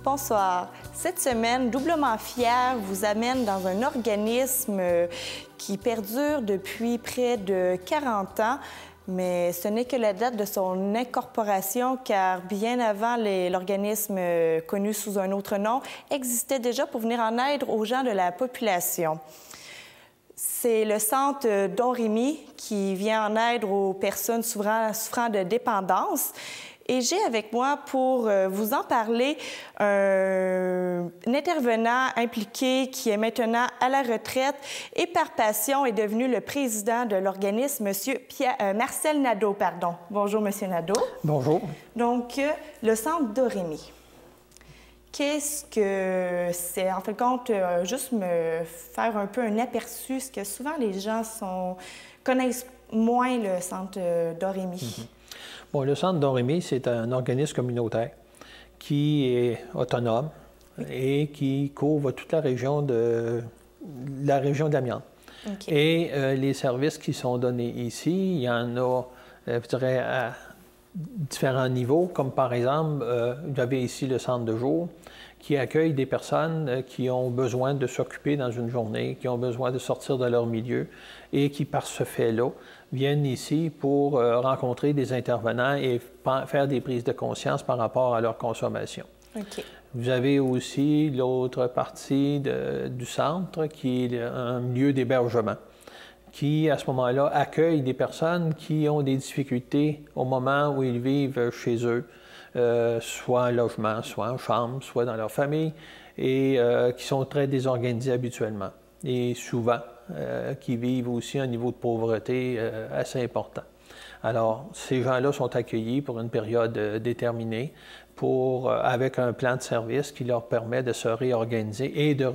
Bonsoir. Cette semaine, Doublement Fier vous amène dans un organisme qui perdure depuis près de 40 ans, mais ce n'est que la date de son incorporation, car bien avant, l'organisme connu sous un autre nom existait déjà pour venir en aide aux gens de la population. C'est le centre Don Rémy qui vient en aide aux personnes souffrant de dépendance. Et j'ai avec moi pour vous en parler un intervenant impliqué qui est maintenant à la retraite et par passion est devenu le président de l'organisme, Marcel Nadeau, pardon. Bonjour, Monsieur Nadeau. Bonjour. Donc, le centre Don Rémy. Qu'est-ce que c'est? En fin de compte, juste me faire un peu un aperçu, parce que souvent les gens connaissent moins le centre Don Rémy. Bon, le centre Don Rémy, c'est un organisme communautaire qui est autonome et qui couvre toute la région de l'Amiante. Okay. Et les services qui sont donnés ici, il y en a, je dirais, à différents niveaux, comme par exemple, vous avez ici le centre de jour qui accueille des personnes qui ont besoin de s'occuper dans une journée, qui ont besoin de sortir de leur milieu et qui, par ce fait-là, viennent ici pour rencontrer des intervenants et faire des prises de conscience par rapport à leur consommation. Okay. Vous avez aussi l'autre partie du centre qui est un lieu d'hébergement qui, à ce moment-là, accueille des personnes qui ont des difficultés au moment où ils vivent chez eux, soit en logement, soit en chambre, soit dans leur famille, et qui sont très désorganisés habituellement. Et souvent, qui vivent aussi un niveau de pauvreté assez important. Alors, ces gens-là sont accueillis pour une période déterminée, avec un plan de service qui leur permet de se réorganiser et de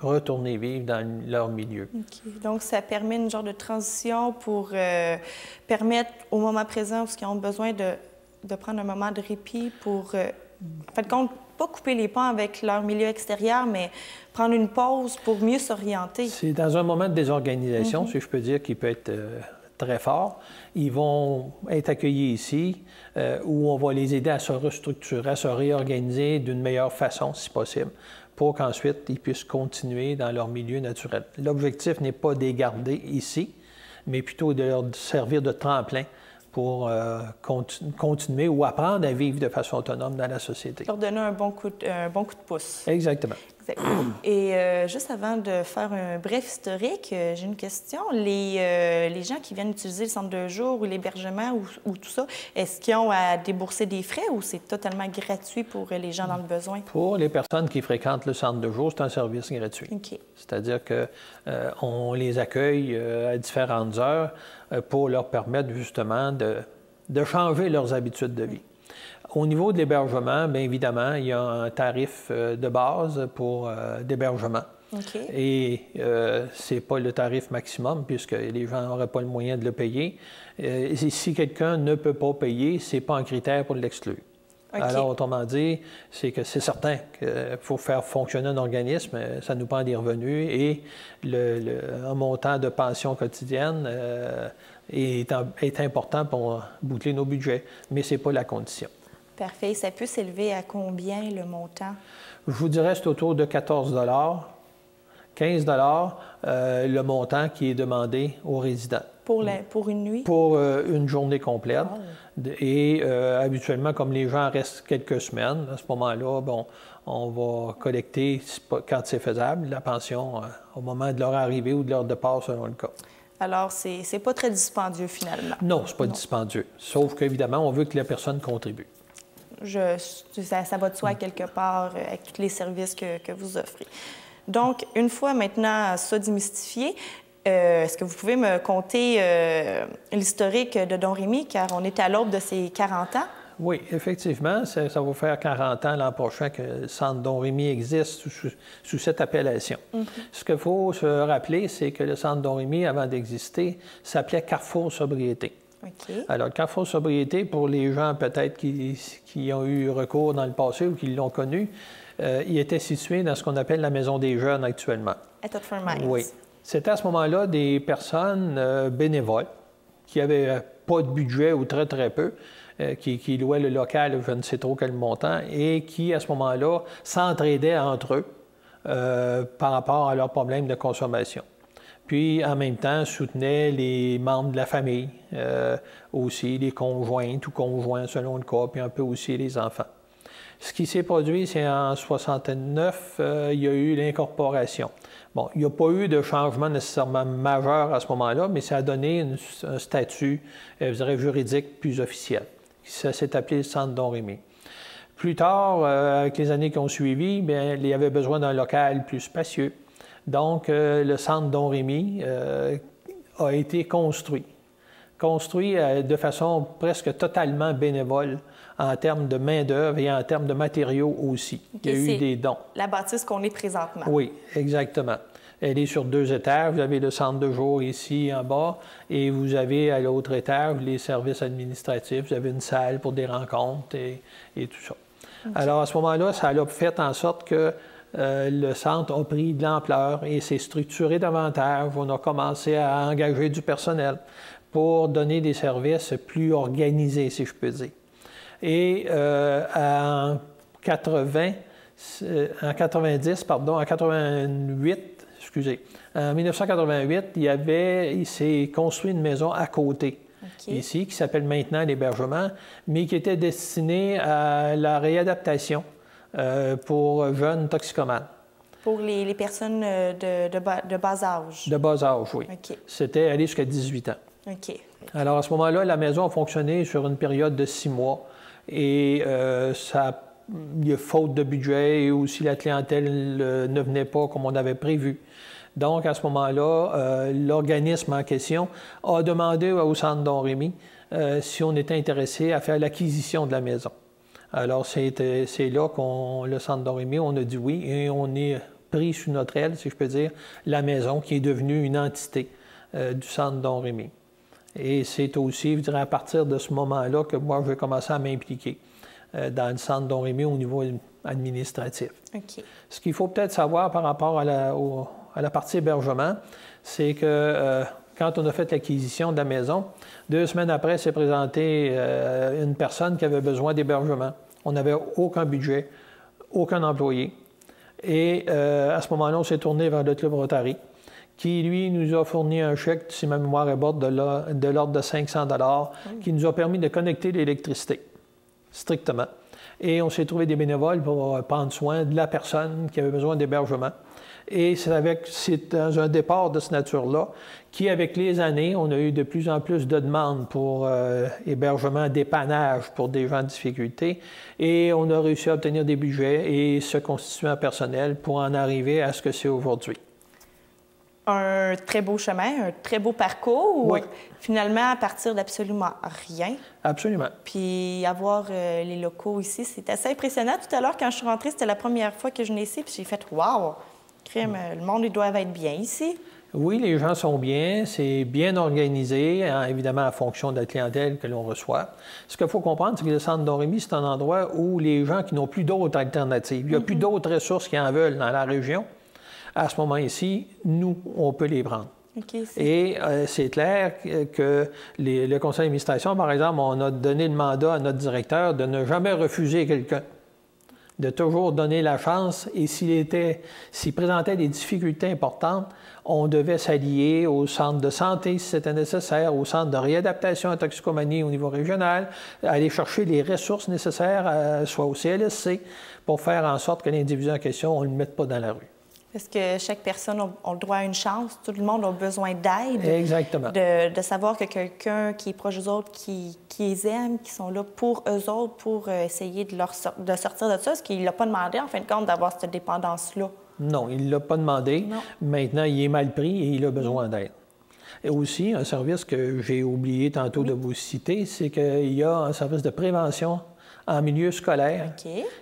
retourner vivre dans leur milieu. Okay. Donc, ça permet une genre de transition pour permettre au moment présent, parce qu'ils ont besoin de prendre un moment de répit pour, en fin de compte, pas couper les ponts avec leur milieu extérieur, mais prendre une pause pour mieux s'orienter. C'est dans un moment de désorganisation, si je peux dire, qui peut être très fort. Ils vont être accueillis ici, où on va les aider à se restructurer, à se réorganiser d'une meilleure façon, si possible, pour qu'ensuite ils puissent continuer dans leur milieu naturel. L'objectif n'est pas de les garder ici, mais plutôt de leur servir de tremplin pour continuer ou apprendre à vivre de façon autonome dans la société. Leur donner un bon coup de pouce. Exactement. Et juste avant de faire un bref historique, j'ai une question. Les gens qui viennent utiliser le centre de jour ou l'hébergement ou tout ça, est-ce qu'ils ont à débourser des frais ou c'est totalement gratuit pour les gens dans le besoin? Pour les personnes qui fréquentent le centre de jour, c'est un service gratuit. Okay. C'est-à-dire qu'on les accueille à différentes heures pour leur permettre justement de changer leurs habitudes de vie. Au niveau de l'hébergement, bien évidemment, il y a un tarif de base pour d'hébergement. Okay. Et ce n'est pas le tarif maximum, puisque les gens n'auraient pas le moyen de le payer. Si quelqu'un ne peut pas payer, ce n'est pas un critère pour l'exclure. Okay. Alors, autrement dit, c'est que c'est certain qu'il faut faire fonctionner un organisme, ça nous prend des revenus et un montant de pension quotidienne est important pour boucler nos budgets, mais ce n'est pas la condition. Parfait. Ça peut s'élever à combien le montant? Je vous dirais c'est autour de 14 $, 15 $ le montant qui est demandé aux résidents. Pour une nuit? Pour une journée complète. Oh. Et habituellement, comme les gens restent quelques semaines, à ce moment-là, bon, on va collecter, quand c'est faisable, la pension au moment de leur arrivée ou de leur départ, selon le cas. Alors, c'est pas très dispendieux, finalement? Non, c'est pas dispendieux. Sauf qu'évidemment, on veut que la personne contribue. Ça va de soi quelque part avec tous les services que vous offrez. Donc, une fois maintenant ça démystifié, est-ce que vous pouvez me conter l'historique de Don Rémy, car on est à l'aube de ses 40 ans? Oui, effectivement, ça va faire 40 ans l'an prochain que le centre Don Rémy existe sous cette appellation. Ce qu'il faut se rappeler, c'est que le centre Don Rémy, avant d'exister, s'appelait Carrefour Sobriété. Okay. Alors, Carrefour Sobriété, pour les gens peut-être qui ont eu recours dans le passé ou qui l'ont connu, il était situé dans ce qu'on appelle la Maison des jeunes actuellement. À Thetford Mines. Oui. C'était à ce moment-là des personnes bénévoles qui n'avaient pas de budget ou très, très peu qui louaient le local, je ne sais trop quel montant, et qui, à ce moment-là, s'entraidaient entre eux par rapport à leurs problèmes de consommation. Puis, en même temps, soutenaient les membres de la famille, aussi les conjointes ou conjoints selon le cas, puis un peu aussi les enfants. Ce qui s'est produit, c'est en 69, il y a eu l'incorporation. Bon, il n'y a pas eu de changement nécessairement majeur à ce moment-là, mais ça a donné un statut, je dirais, juridique plus officiel. Ça s'est appelé le Centre Don Rémy. Plus tard, avec les années qui ont suivi, bien, il y avait besoin d'un local plus spacieux. Donc, le Centre Don Rémy a été construit de façon presque totalement bénévole en termes de main-d'œuvre et en termes de matériaux aussi. Okay, il y a eu des dons. La bâtisse qu'on est présentement. Oui, exactement. Elle est sur 2 étages. Vous avez le centre de jour ici en bas et vous avez à l'autre étage les services administratifs. Vous avez une salle pour des rencontres et tout ça. Okay. Alors, à ce moment-là, ça a fait en sorte que le centre a pris de l'ampleur et s'est structuré davantage. On a commencé à engager du personnel pour donner des services plus organisés, si je peux dire. Et en 88, en 1988, il s'est construit une maison à côté, ici, qui s'appelle maintenant l'hébergement, mais qui était destinée à la réadaptation pour jeunes toxicomanes. Pour les personnes de bas âge? De bas âge, oui. Okay. C'était aller jusqu'à 18 ans. OK. Alors, à ce moment-là, la maison a fonctionné sur une période de 6 mois. Et il y a faute de budget et aussi la clientèle ne venait pas comme on avait prévu. Donc, à ce moment-là, l'organisme en question a demandé au Centre Don Rémy si on était intéressé à faire l'acquisition de la maison. Alors, c'est là le Centre Don Rémy, on a dit oui et on est pris sous notre aile, si je peux dire, la maison qui est devenue une entité du Centre Don Rémy. Et c'est aussi, je dirais, à partir de ce moment-là que moi, je vais commencer à m'impliquer dans le Centre Don Rémy au niveau administratif. Okay. Ce qu'il faut peut-être savoir par rapport à la partie hébergement, c'est que quand on a fait l'acquisition de la maison, 2 semaines après, s'est présentée une personne qui avait besoin d'hébergement. On n'avait aucun budget, aucun employé. Et à ce moment-là, on s'est tourné vers le Club Rotary, qui, lui, nous a fourni un chèque, si ma mémoire est bonne, de l'ordre de 500 $, qui nous a permis de connecter l'électricité, strictement. Et on s'est trouvé des bénévoles pour prendre soin de la personne qui avait besoin d'hébergement. Et c'est dans un départ de cette nature-là qui, avec les années, on a eu de plus en plus de demandes pour hébergement, dépannage pour des gens en difficulté. Et on a réussi à obtenir des budgets et se constituer en personnel pour en arriver à ce que c'est aujourd'hui. Un très beau chemin, un très beau parcours. Oui. Finalement, à partir d'absolument rien. Absolument. Puis avoir les locaux ici, c'est assez impressionnant. Tout à l'heure, quand je suis rentrée, c'était la première fois que je venais ici, puis j'ai fait « Wow! Crème, le monde, ils doivent être bien ici. » Oui, les gens sont bien, c'est bien organisé, hein, évidemment en fonction de la clientèle que l'on reçoit. Ce qu'il faut comprendre, c'est que le Centre Don Rémy, c'est un endroit où les gens qui n'ont plus d'autres alternatives, il n'y a plus d'autres ressources qui en veulent dans la région. À ce moment-ci, nous, on peut les prendre. Okay, et c'est clair que le conseil d'administration, par exemple, on a donné le mandat à notre directeur de ne jamais refuser quelqu'un, de toujours donner la chance. Et s'il présentait des difficultés importantes, on devait s'allier au centre de santé si c'était nécessaire, au centre de réadaptation à toxicomanie au niveau régional, aller chercher les ressources nécessaires, soit au CLSC, pour faire en sorte que l'individu en question, on ne le mette pas dans la rue. Parce que chaque personne a le droit à une chance. Tout le monde a besoin d'aide. Exactement. De savoir que quelqu'un qui est proche d'eux autres, qui les aime, qui sont là pour eux autres, pour essayer de sortir de ça. Parce qu'il ne l'a pas demandé, en fin de compte, d'avoir cette dépendance-là. Non, il ne l'a pas demandé. Non. Maintenant, il est mal pris et il a besoin d'aide. Et aussi, un service que j'ai oublié tantôt de vous citer, c'est qu'il y a un service de prévention en milieu scolaire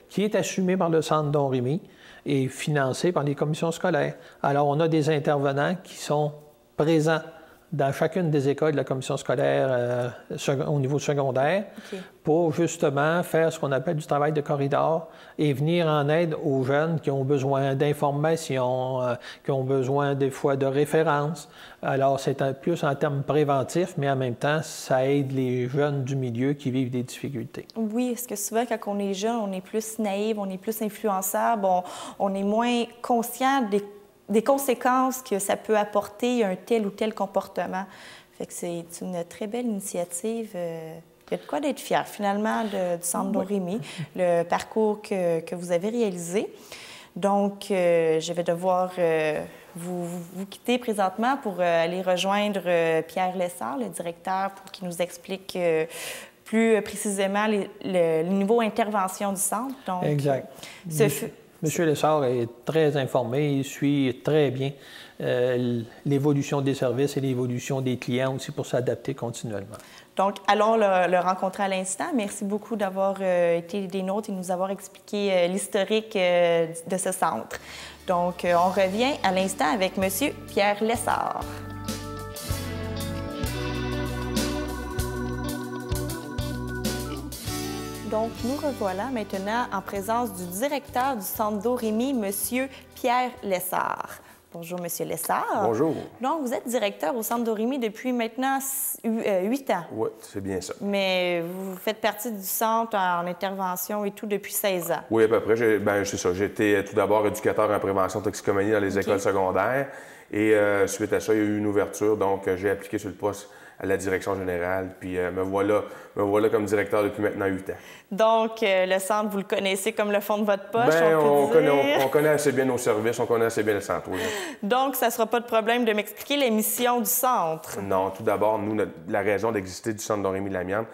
qui est assumé par le Centre Don Rémy et financé par les commissions scolaires. Alors, on a des intervenants qui sont présents dans chacune des écoles de la commission scolaire au niveau secondaire pour justement faire ce qu'on appelle du travail de corridor et venir en aide aux jeunes qui ont besoin d'informations, qui ont besoin des fois de références. Alors, c'est plus en termes préventifs, mais en même temps, ça aide les jeunes du milieu qui vivent des difficultés. Oui, parce que souvent, quand on est jeune, on est plus naïf, on est plus influençable, on est moins conscient des conséquences que ça peut apporter un tel ou tel comportement. Fait que c'est une très belle initiative. Il y a de quoi d'être fier, finalement, du Centre Domrémy, le parcours que vous avez réalisé. Donc, je vais devoir vous quitter présentement pour aller rejoindre Pierre Lessard, le directeur, pour qu'il nous explique plus précisément le niveau intervention du centre. Donc, exact. Monsieur Lessard est très informé, il suit très bien l'évolution des services et l'évolution des clients aussi pour s'adapter continuellement. Donc, allons le rencontrer à l'instant. Merci beaucoup d'avoir été des nôtres et nous avoir expliqué l'historique de ce centre. Donc, on revient à l'instant avec Monsieur Pierre Lessard. Donc, nous revoilà maintenant en présence du directeur du Centre Domrémy, Monsieur Pierre Lessard. Bonjour, Monsieur Lessard. Bonjour. Donc, vous êtes directeur au Centre Domrémy depuis maintenant 8 ans. Oui, c'est bien ça. Mais vous faites partie du centre en intervention et tout depuis 16 ans. Oui, à peu près. C'est ça. J'étais tout d'abord éducateur en prévention toxicomanie dans les écoles secondaires. Et suite à ça, il y a eu une ouverture. Donc, j'ai appliqué sur le poste à la direction générale. Puis me voilà comme directeur depuis maintenant 8 ans. Donc, le centre, vous le connaissez comme le fond de votre poche, on connaît assez bien nos services, on connaît assez bien le centre, oui. Donc, ça ne sera pas de problème de m'expliquer les missions du centre? Non, tout d'abord, nous, la raison d'exister du Centre Domrémy de l'amiante,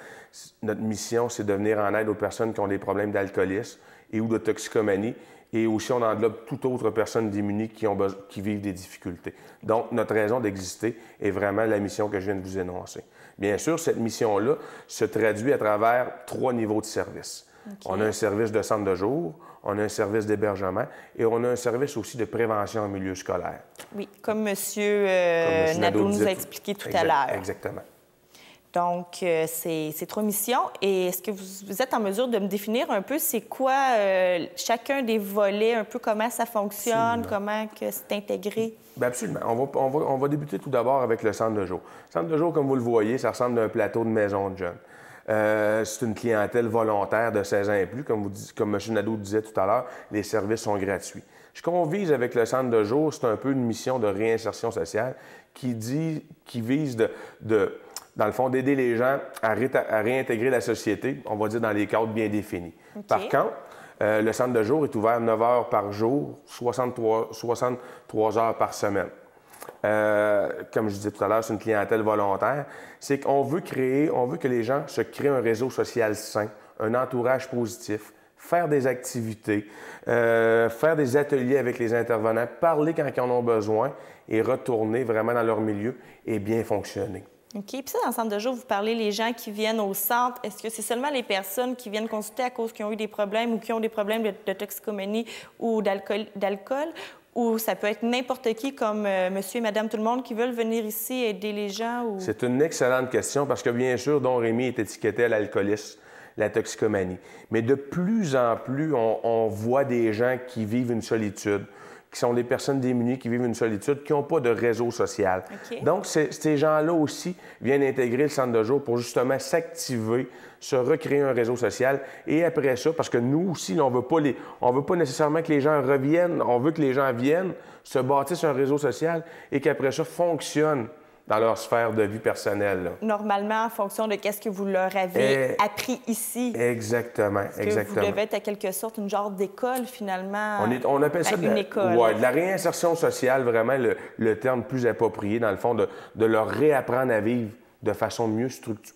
notre mission, c'est de venir en aide aux personnes qui ont des problèmes d'alcoolisme et ou de toxicomanie. Et aussi, on englobe toute autre personne démunie qui vivent des difficultés. Donc, notre raison d'exister est vraiment la mission que je viens de vous énoncer. Bien sûr, cette mission-là se traduit à travers 3 niveaux de service. On a un service de centre de jour, on a un service d'hébergement et on a un service aussi de prévention en milieu scolaire. Oui, comme M. Nadeau nous a expliqué tout à l'heure. Exactement. Donc, c'est 3 missions. Et est-ce que vous êtes en mesure de me définir un peu c'est quoi chacun des volets, un peu comment ça fonctionne, absolument, comment que c'est intégré? Bien, absolument. On va débuter tout d'abord avec le centre de jour. Le centre de jour, comme vous le voyez, ça ressemble à un plateau de maison de jeunes. C'est une clientèle volontaire de 16 ans et plus. Comme M. Nadeau disait tout à l'heure, les services sont gratuits. Ce qu'on vise avec le centre de jour, c'est un peu une mission de réinsertion sociale qui vise dans le fond, d'aider les gens à réintégrer la société, on va dire dans les cadres bien définis. Okay. Par contre, le centre de jour est ouvert 9 heures par jour, 63 heures par semaine. Comme je disais tout à l'heure, c'est une clientèle volontaire. C'est qu'on veut que les gens se créent un réseau social sain, un entourage positif, faire des activités, faire des ateliers avec les intervenants, parler quand ils en ont besoin et retourner vraiment dans leur milieu et bien fonctionner. OK. Puis ça, dans le centre de jour, vous parlez les gens qui viennent au centre. Est-ce que c'est seulement les personnes qui viennent consulter à cause qu'ils ont eu des problèmes ou qui ont des problèmes de toxicomanie ou d'alcool? Ou ça peut être n'importe qui, comme monsieur et madame tout le monde, qui veulent venir ici aider les gens? Ou... C'est une excellente question parce que, bien sûr, Domrémy est étiqueté à l'alcoolisme, la toxicomanie. Mais de plus en plus, on voit des gens qui vivent une solitude, qui sont des personnes démunies, qui vivent une solitude, qui n'ont pas de réseau social. Okay. Donc, ces gens-là aussi viennent intégrer le centre de jour pour justement s'activer, se recréer un réseau social. Et après ça, parce que nous aussi, on ne veut pas nécessairement que les gens reviennent, on veut que les gens viennent, se bâtissent un réseau social et qu'après ça, fonctionnent dans leur sphère de vie personnelle. Là. Normalement, en fonction de ce que vous leur avez appris ici. Exactement, exactement. Vous devez être à quelque sorte une genre d'école, finalement. On appelle ça une école. Ouais, de la réinsertion sociale, vraiment le terme plus approprié, dans le fond, de leur réapprendre à vivre de façon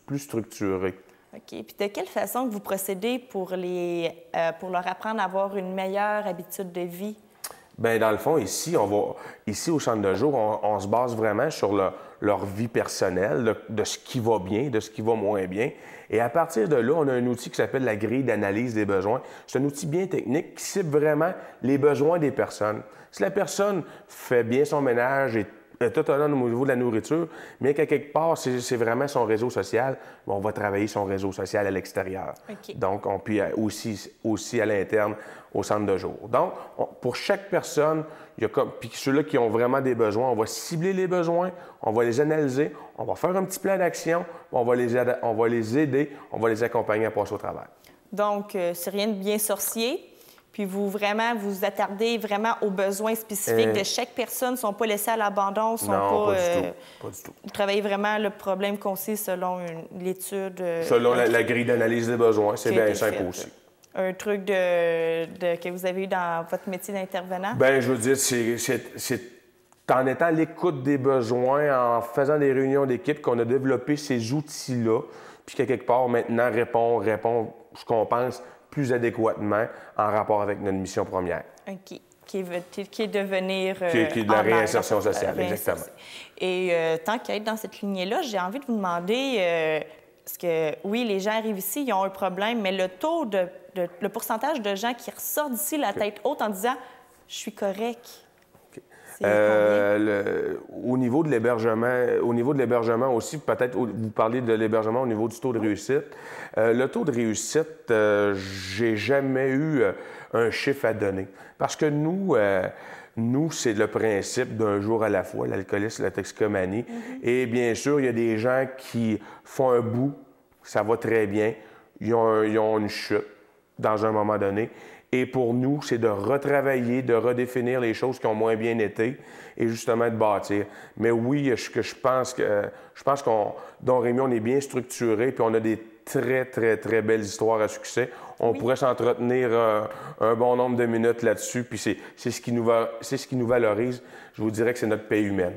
plus structurée. OK. Puis de quelle façon vous procédez pour leur apprendre à avoir une meilleure habitude de vie? Bien, dans le fond, ici au centre de jour, on se base vraiment sur leur vie personnelle, de ce qui va bien, de ce qui va moins bien. Et à partir de là, on a un outil qui s'appelle la grille d'analyse des besoins. C'est un outil bien technique qui cible vraiment les besoins des personnes. Si la personne fait bien son ménage, autonome au niveau de la nourriture, mais qu'à quelque part, c'est vraiment son réseau social. On va travailler son réseau social à l'extérieur. OK. Donc, puis aussi à l'interne, au centre de jour. Donc, pour chaque personne, puis ceux-là qui ont vraiment des besoins, on va cibler les besoins, on va les analyser, on va faire un petit plan d'action, on va les aider, on va les accompagner à passer au travail. Donc, c'est rien de bien sorcier. Puis vous attardez vraiment aux besoins spécifiques de chaque personne, ne sont pas laissés à l'abandon, Non, pas du tout. Pas du tout. Vous travaillez vraiment le problème concis selon l'étude. Selon la grille d'analyse des besoins, c'est bien simple aussi. Un truc que vous avez eu dans votre métier d'intervenant? Bien, je veux dire, c'est en étant à l'écoute des besoins, en faisant des réunions d'équipe, qu'on a développé ces outils-là, puis qu'à quelque part, maintenant, répond ce qu'on pense plus adéquatement en rapport avec notre mission première. OK. Qui est de venir... qui est de la réinsertion sociale, exactement. Et tant qu'à être dans cette lignée-là, j'ai envie de vous demander... parce que, oui, les gens arrivent ici, ils ont un problème, mais le pourcentage de gens qui ressortent d'ici la tête haute en disant « je suis correct ». Au niveau de l'hébergement aussi, peut-être vous parlez de l'hébergement au niveau du taux de réussite. Le taux de réussite, j'ai jamais eu un chiffre à donner. Parce que nous, c'est le principe d'un jour à la fois, l'alcoolisme, la toxicomanie. Et bien sûr, il y a des gens qui font un bout, ça va très bien, ils ont une chute dans un moment donné. Et pour nous, c'est de retravailler, de redéfinir les choses qui ont moins bien été et justement de bâtir. Mais oui, je pense qu'on, Don Rémy, on est bien structuré puis on a des très, très, très belles histoires à succès. On pourrait s'entretenir un bon nombre de minutes là-dessus, puis c'est ce qui nous valorise. Je vous dirais que c'est notre paix humaine.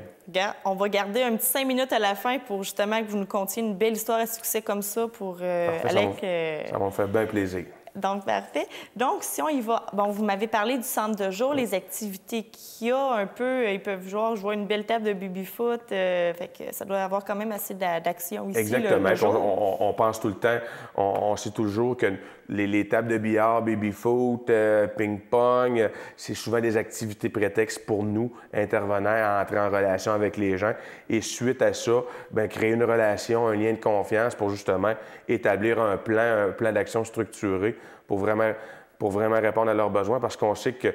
On va garder un petit 5 minutes à la fin pour justement que vous nous contiez une belle histoire à succès comme ça pour Alex. Ça va me faire bien plaisir. Donc, parfait. Donc, si on y va... Bon, vous m'avez parlé du centre de jour, les activités qu'il y a un peu. Ils peuvent jouer, je vois une belle table de baby-foot. Fait que ça doit avoir quand même assez d'action ici. Exactement. Le jour. On pense tout le temps, on sait toujours que les tables de billard, baby-foot, ping-pong, c'est souvent des activités prétextes pour nous, intervenants, à entrer en relation avec les gens. Et suite à ça, bien, créer une relation, un lien de confiance pour justement établir un plan d'action structuré pour vraiment répondre à leurs besoins, parce qu'on sait que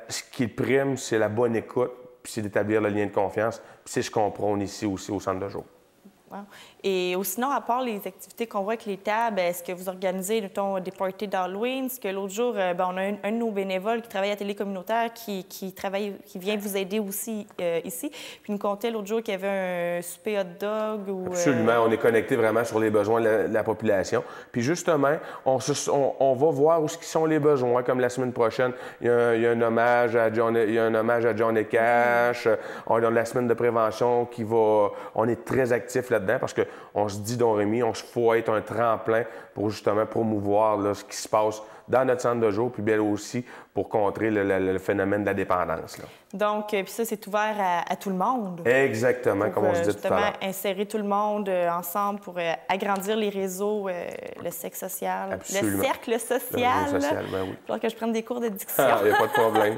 ce qui prime, c'est la bonne écoute, puis c'est d'établir le lien de confiance, puis c'est ce qu'on prône ici aussi au centre de jour. Wow. Et sinon, à part les activités qu'on voit avec les tables, est-ce que vous organisez, mettons, des parties d'Halloween? Parce que l'autre jour, on a un de nos bénévoles qui travaille à Télé Communautaire qui vient vous aider aussi ici. Puis il nous contait l'autre jour qu'il y avait un souper hot dog. Absolument. On est connecté vraiment sur les besoins de la population. Puis justement, on va voir où sont les besoins. Comme la semaine prochaine, il y a un hommage à John et Cash. On a la semaine de prévention on est très actifs là-dedans parce qu'on se dit, Don Rémy, faut être un tremplin pour justement promouvoir là, ce qui se passe dans notre centre de jour, puis bien aussi pour contrer le phénomène de la dépendance. Là. Donc, puis ça, c'est ouvert à tout le monde. Exactement, comme on se dit tout à l'heure. Justement, insérer tout le monde ensemble pour agrandir les réseaux, le sexe social, Absolument. Le cercle social. Le réseau social, ben oui. Il faudra que je prenne des cours de diction. Il n'y a pas de problème.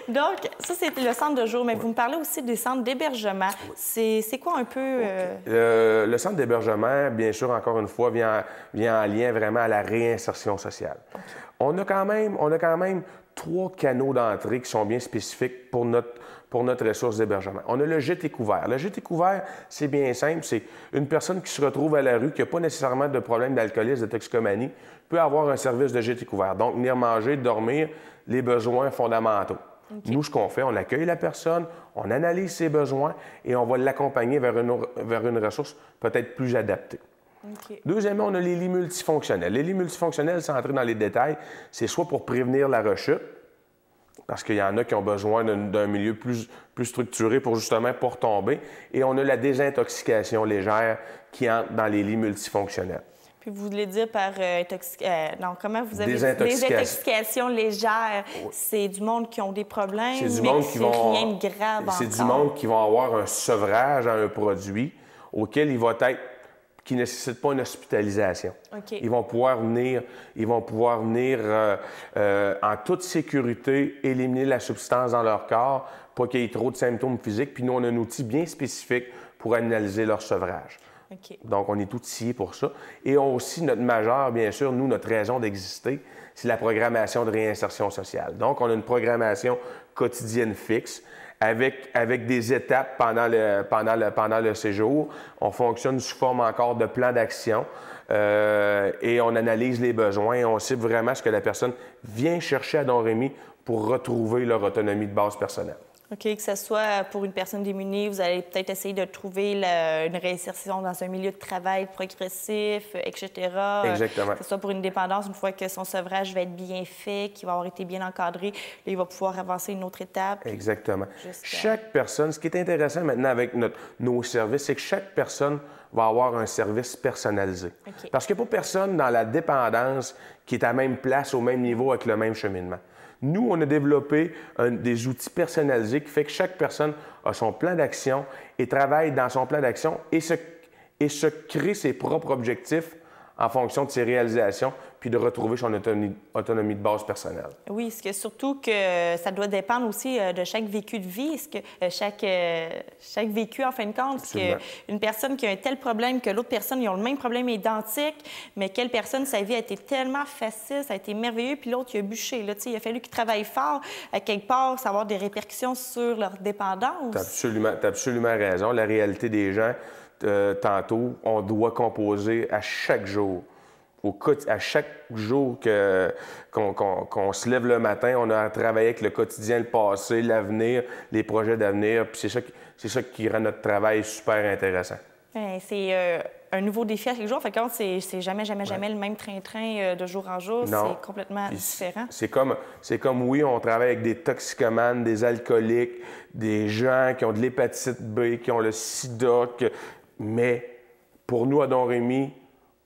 Donc, ça, c'est le centre de jour, mais vous me parlez aussi des centres d'hébergement. C'est quoi un peu... Le centre d'hébergement, bien sûr, encore une fois, vient en lien vraiment à la réinsertion sociale. Okay. On a quand même 3 canaux d'entrée qui sont bien spécifiques pour notre ressource d'hébergement. On a le gîte couvert. Le gîte couvert, c'est bien simple. C'est une personne qui se retrouve à la rue, qui n'a pas nécessairement de problème d'alcoolisme, de toxicomanie, peut avoir un service de gîte couvert. Donc, venir manger, dormir, les besoins fondamentaux. Okay. Nous, ce qu'on fait, on accueille la personne, on analyse ses besoins et on va l'accompagner vers une ressource peut-être plus adaptée. Okay. Deuxièmement, on a les lits multifonctionnels. Les lits multifonctionnels, sans entrer dans les détails, c'est soit pour prévenir la rechute, parce qu'il y en a qui ont besoin d'un milieu plus structuré pour justement pas retomber, et on a la désintoxication légère qui entre dans les lits multifonctionnels. Puis vous voulez dire par comment vous avez désintoxication légère? Oui. C'est du monde qui ont des problèmes, c'est du monde qui vont rien de grave encore. C'est du monde qui vont avoir un sevrage à un produit auquel il va être qui ne nécessitent pas une hospitalisation. Okay. Ils vont pouvoir venir en toute sécurité, éliminer la substance dans leur corps pas qu'il y ait trop de symptômes physiques. Puis nous, on a un outil bien spécifique pour analyser leur sevrage. OK. Donc, on est outillé pour ça. Et aussi, notre majeur, bien sûr, nous, notre raison d'exister, c'est la programmation de réinsertion sociale. Donc, on a une programmation quotidienne fixe avec des étapes pendant le séjour. On fonctionne sous forme encore de plan d'action et on analyse les besoins. On cible vraiment ce que la personne vient chercher à Domremy pour retrouver leur autonomie de base personnelle. OK, que ce soit pour une personne démunie, vous allez peut-être essayer de trouver une réinsertion dans un milieu de travail progressif, etc. Exactement. Que ce soit pour une dépendance, une fois que son sevrage va être bien fait, qu'il va avoir été bien encadré, là, il va pouvoir avancer une autre étape. Exactement. Chaque personne, ce qui est intéressant maintenant avec nos services, c'est que chaque personne va avoir un service personnalisé. OK. Parce qu'il n'y a pas personne dans la dépendance qui est à la même place, au même niveau, avec le même cheminement. Nous, on a développé des outils personnalisés qui fait que chaque personne a son plan d'action et travaille dans son plan d'action et se crée ses propres objectifs en fonction de ses réalisations, puis de retrouver son autonomie de base personnelle. Oui, ce que surtout que ça doit dépendre aussi de chaque vécu de vie, est-ce que chaque vécu, en fin de compte, parce qu'une personne qui a un tel problème que l'autre personne, ils ont le même problème identique, mais quelle personne, sa vie a été tellement facile, ça a été merveilleux, puis l'autre, il a bûché. Là, il a fallu qu'il travaille fort, à quelque part, ça va avoir des répercussions sur leur dépendance. T'as absolument raison. La réalité des gens, tantôt, on doit composer à chaque jour. À chaque jour qu'on se lève le matin, on a à travailler avec le quotidien, le passé, l'avenir, les projets d'avenir. Puis c'est ça qui rend notre travail super intéressant. C'est un nouveau défi à chaque jour. Fait que c'est jamais le même train-train de jour en jour. C'est complètement différent. C'est comme, oui, on travaille avec des toxicomanes, des alcooliques, des gens qui ont de l'hépatite B, qui ont le sida. Mais pour nous, à Domremy,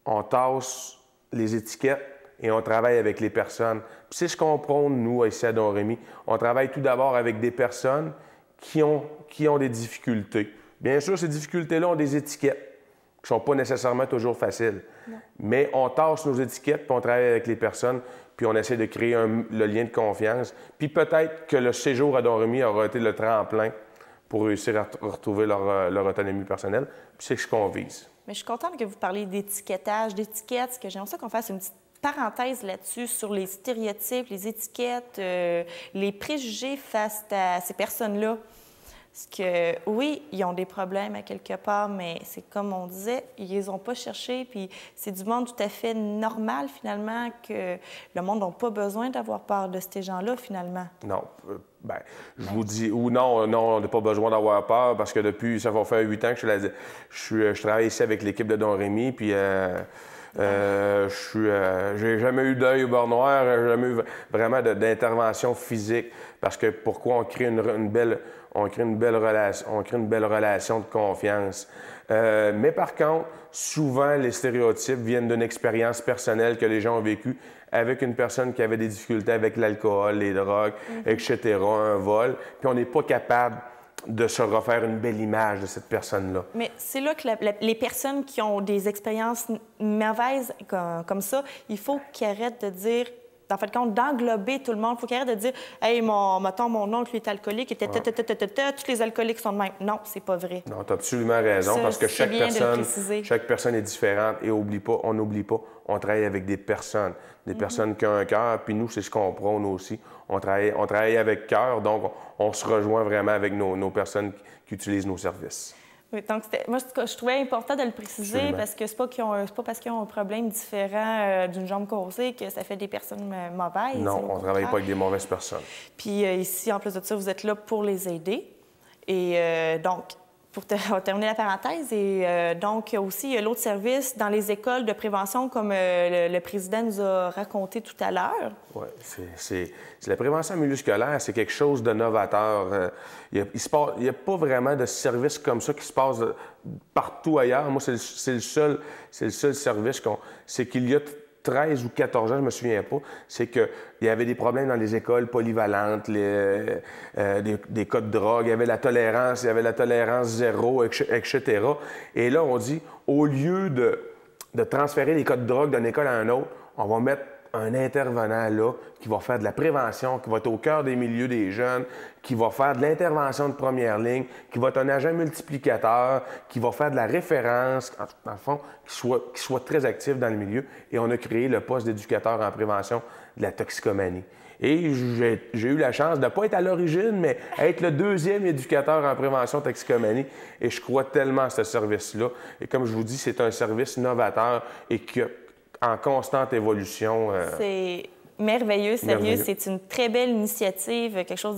on tasse les étiquettes et on travaille avec les personnes. Puis c'est ce qu'on prône, nous, ici à Domremy. On travaille tout d'abord avec des personnes qui ont des difficultés. Bien sûr, ces difficultés-là ont des étiquettes qui ne sont pas nécessairement toujours faciles. Non. Mais on tasse nos étiquettes, puis on travaille avec les personnes, puis on essaie de créer le lien de confiance. Puis peut-être que le séjour à Domremy aura été le tremplin pour réussir à retrouver leur autonomie personnelle. Puis c'est ce qu'on vise. Mais je suis contente que vous parliez d'étiquetage, d'étiquettes, que j'aimerais ça qu'on fasse une petite parenthèse là-dessus sur les stéréotypes, les étiquettes, les préjugés face à ces personnes-là. Parce que, oui, ils ont des problèmes à quelque part, mais c'est comme on disait, ils les ont pas cherchés, puis c'est du monde tout à fait normal, finalement, que le monde n'a pas besoin d'avoir peur de ces gens-là, finalement. Non. Je vous dis, ou non, on n'a pas besoin d'avoir peur, parce que depuis, ça va faire 8 ans que je travaille ici avec l'équipe de Domremy, puis j'ai jamais eu d'œil au beurre noir, jamais eu vraiment d'intervention physique, parce que pourquoi on crée une belle relation de confiance. Mais par contre, souvent, les stéréotypes viennent d'une expérience personnelle que les gens ont vécue avec une personne qui avait des difficultés avec l'alcool, les drogues, etc., un vol, puis on n'est pas capable de se refaire une belle image de cette personne-là. Mais c'est là que les personnes qui ont des expériences mauvaises comme ça, il faut qu'ils arrêtent de dire, en fait, compte, d'englober tout le monde. Il faut qu'ils arrêtent de dire « Hey, mettons, mon oncle est alcoolique, tous les alcooliques sont de même. » Non, c'est pas vrai. Non, tu as absolument raison, parce que chaque personne est différente. Et on n'oublie pas, on travaille avec des personnes qui ont un cœur, puis nous, c'est ce qu'on prône aussi. On travaille avec cœur, donc on se rejoint vraiment avec nos personnes qui utilisent nos services. Oui, donc moi, je trouvais important de le préciser. Absolument. Parce que c'est pas parce qu'ils ont un problème différent d'une jambe cassée que ça fait des personnes mauvaises. Non, on ne travaille pas avec des mauvaises personnes. Puis ici, en plus de ça, vous êtes là pour les aider. Et donc, pour terminer la parenthèse, et donc aussi, il y a l'autre service dans les écoles de prévention, comme le président nous a raconté tout à l'heure. Oui, c'est la prévention en milieu scolaire, c'est quelque chose de novateur. Il n'y a pas vraiment de service comme ça qui se passe partout ailleurs. Moi, c'est le seul service c'est qu'il y a 13 ou 14 ans, je ne me souviens pas, c'est qu'il y avait des problèmes dans les écoles polyvalentes, des cas de drogue, il y avait la tolérance zéro, etc. Et là, on dit, au lieu de transférer les cas de drogue d'une école à une autre, on va mettre un intervenant là qui va faire de la prévention, qui va être au cœur des milieux des jeunes, qui va faire de l'intervention de première ligne, qui va être un agent multiplicateur, qui va faire de la référence, dans le fond, qui soit très actif dans le milieu. Et on a créé le poste d'éducateur en prévention de la toxicomanie. Et j'ai eu la chance de ne pas être à l'origine, mais être le deuxième éducateur en prévention toxicomanie. Et je crois tellement à ce service-là. Et comme je vous dis, c'est un service novateur et qui est en constante évolution. C'est merveilleux, sérieux. C'est une très belle initiative, quelque chose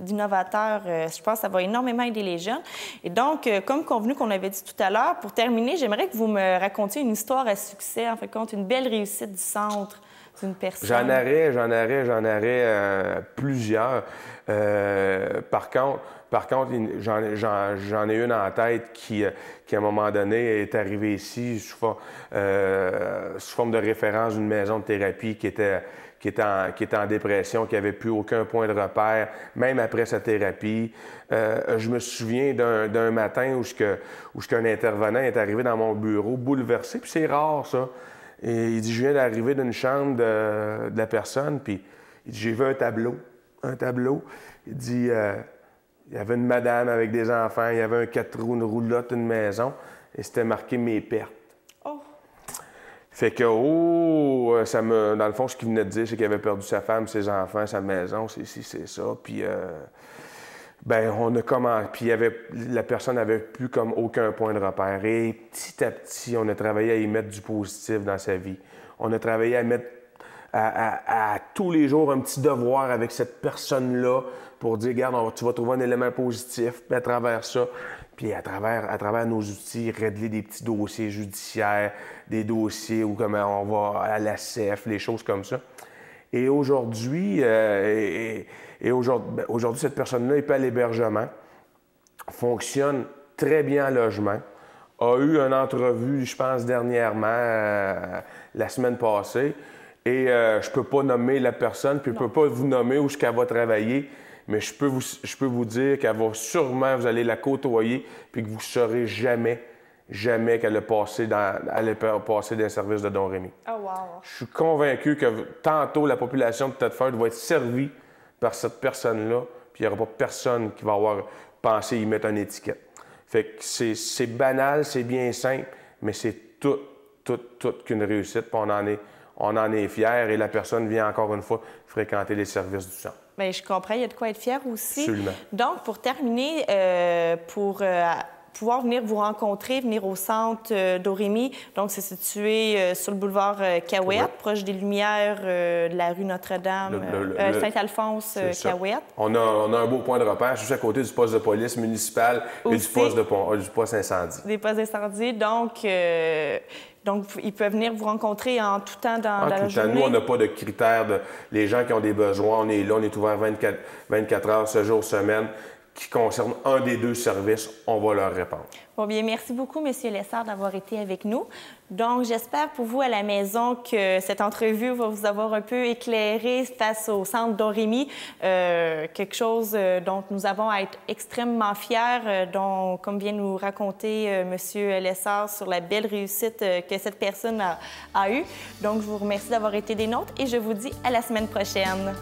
d'innovateur. Je pense que ça va énormément aider les jeunes. Et donc, comme convenu qu'on avait dit tout à l'heure, pour terminer, j'aimerais que vous me racontiez une histoire à succès, en fait, compte une belle réussite du centre. Une personne. J'en aurais plusieurs. Par contre, j'en ai une en tête qui, à un moment donné, est arrivée ici sous forme de référence d'une maison de thérapie qui était en dépression, qui n'avait plus aucun point de repère, même après sa thérapie. Je me souviens d'un matin où un intervenant est arrivé dans mon bureau, bouleversé, puis c'est rare, ça. Et il dit, je viens d'arriver d'une chambre de la personne, puis il dit, j'ai vu un tableau. Il dit, il y avait une madame avec des enfants, il y avait un 4 roues, une roulotte, une maison, et c'était marqué « mes pertes ». Oh! Fait que, dans le fond, ce qu'il venait de dire, c'est qu'il avait perdu sa femme, ses enfants, sa maison, c'est ci, c'est ça, puis... Puis la personne n'avait plus comme aucun point de repère. Et petit à petit, on a travaillé à y mettre du positif dans sa vie. On a travaillé à mettre à tous les jours un petit devoir avec cette personne-là pour dire, regarde, tu vas trouver un élément positif, puis à travers ça, puis à travers nos outils, régler des petits dossiers judiciaires, des dossiers où comme on va à la CEF, les choses comme ça. Et aujourd'hui, aujourd'hui, cette personne-là est pas à l'hébergement, fonctionne très bien en logement, a eu une entrevue, je pense, dernièrement, la semaine passée, et je peux pas nommer la personne, puis je peux pas vous nommer où elle va travailler, mais je peux vous dire qu'elle va sûrement, vous allez la côtoyer, puis que vous ne saurez jamais qu'elle a passé dans un service de Don Rémy. Oh, wow! Je suis convaincu que tantôt, la population de Thetford va être servie par cette personne-là, puis il n'y aura pas personne qui va avoir pensé y mettre une étiquette. Fait que c'est banal, c'est bien simple, mais c'est toute qu'une réussite, puis on en est fiers, et la personne vient encore une fois fréquenter les services du centre. Bien, je comprends, il y a de quoi être fier aussi. Absolument. Donc, pour terminer, pour pouvoir venir vous rencontrer, venir au centre Don-Rémy. Donc, c'est situé sur le boulevard Cahouette, proche des Lumières de la rue Notre-Dame, Saint-Alphonse, Cahouette. On a un beau point de repère juste à côté du poste de police municipal et du poste incendie. Des postes d'incendie. Donc, ils peuvent venir vous rencontrer en tout temps dans la journée. Nous, on n'a pas de critères. Les gens qui ont des besoins, on est là, on est ouvert 24 heures, 7 jours semaine, qui concerne un des deux services, on va leur répondre. Bon, bien, merci beaucoup, M. Lessard, d'avoir été avec nous. Donc, j'espère pour vous à la maison que cette entrevue va vous avoir un peu éclairé face au centre Don-Rémy, quelque chose dont nous avons à être extrêmement fiers, dont, comme vient nous raconter M. Lessard sur la belle réussite que cette personne a eue. Donc, je vous remercie d'avoir été des nôtres et je vous dis à la semaine prochaine.